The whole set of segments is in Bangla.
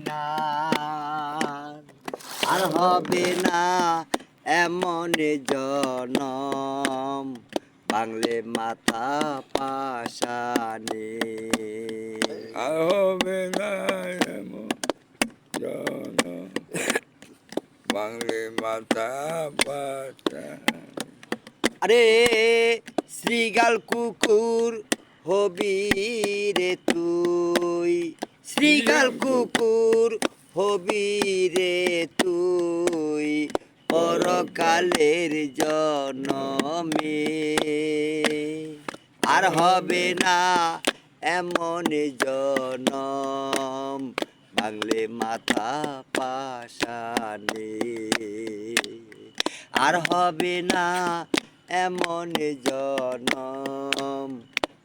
না আর হবে না এমন জনম বাংলে মাথা পাশানে আর হবে না এমন জনম বাংলে মাথা পাশা। আরে শ্রীগাল কুকুর হবি রে তুই শ্রীগাল কুকুর হবি রে তুই পরকালের জনমে আর হবে না এমন জনম বাংলে মাথা পাশানে আর হবে না এমন জনম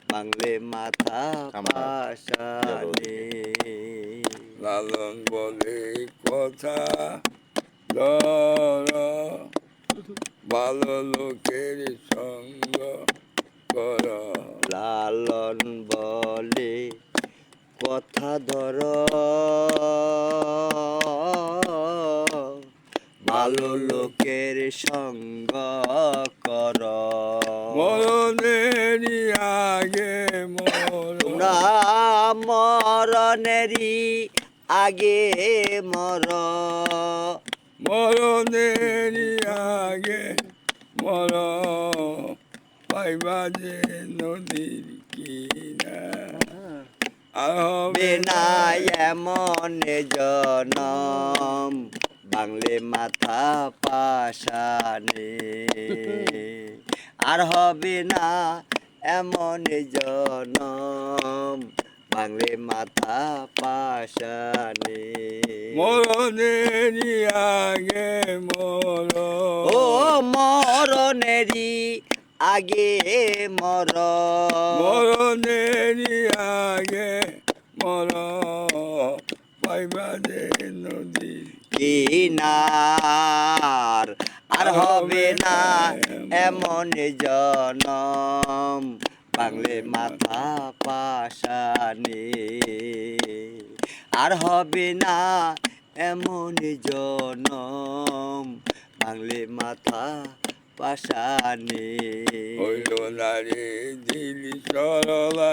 বাংলে মাথা পাশানে লালন বলে কথা ধর ভালো লোকের সঙ্গ কর। লালন বলে কথা ধর ভালো লোকের সঙ্গ কর মরণেরই আগে তোমরা মরণেরই আগে মর মরণেরই আগে মর পাইবা যে নদীর কিনা আর হবে না এমন জনম বাংলে মাথা পাশানে আর হবে না এমন জনম বাংলে মাথা পাশানে মরণেরই আগে মর ও মরণেরই আগে মর মরণেরই আগে মর পাইবা যে নদীর কিনার আর হবে না এমন জনম বাংলে মাথা পাশানে আর হবে না এমন জনম বাংলে মাথা পাশানে হইল না রে দিল সরলা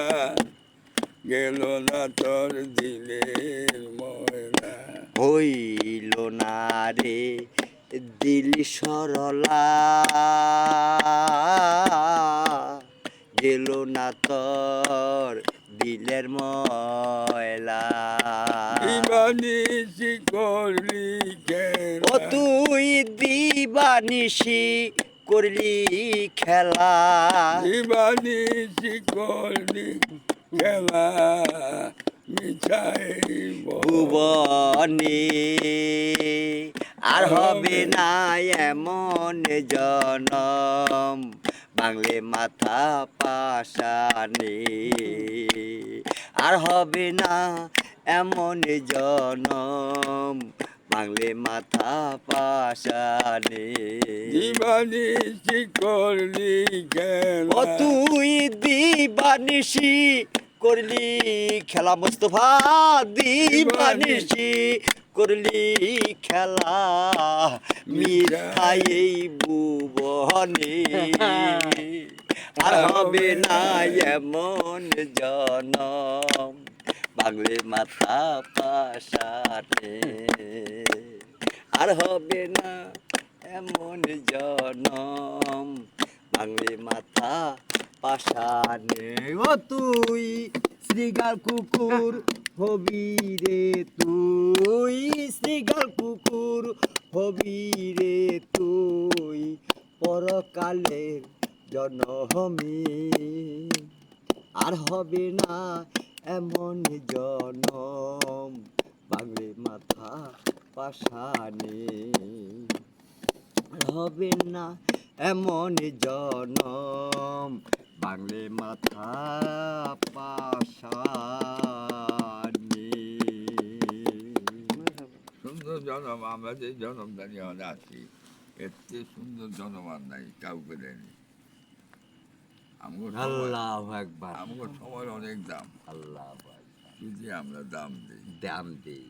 গেল না তোর দিলের ময়না হইল না রে দিল সরলা গেল না তোর দিলের ময়লা দিবানিসি করলি কেন ও তুই দিবানিসি করলি খেলা দিবানিসি করলি খেলা মিছাই ভুবনে আর হবে না এমন জনম বাংলে মাথা পাশানে আর হবে না এমন জনম বাংলে মাথা পাশানে দিবানিসি করলি কেন ও তুই দিবানিসি করলি খেলা মুস্তফা দিবানিসি করলি খেলা মিঠাই এই ভুবনে আর হবে না এমন জনম বাংলে মাথা পাশানে আর হবে না এমন জনম বাংলে মাথা পাশানে ও তুই শ্রীগাল কুকুর হবি রে তুই শ্রীগাল কুকুর হবি রে তুই পরকালের জনমে আর হবে না এমন জনম বাংলে মাথা পাশানে হবে না এমন জনম বাংলে মাথা পাশানে সুন্দর জনম আমরা যে জনমদানি আছি এতে সুন্দর জনম আর নাই কাউকে দেয়নি আল্লাহু আকবার আমার সময় অনেক দাম আল্লাহু আকবার যদি আমরা দাম দিই দাম দেই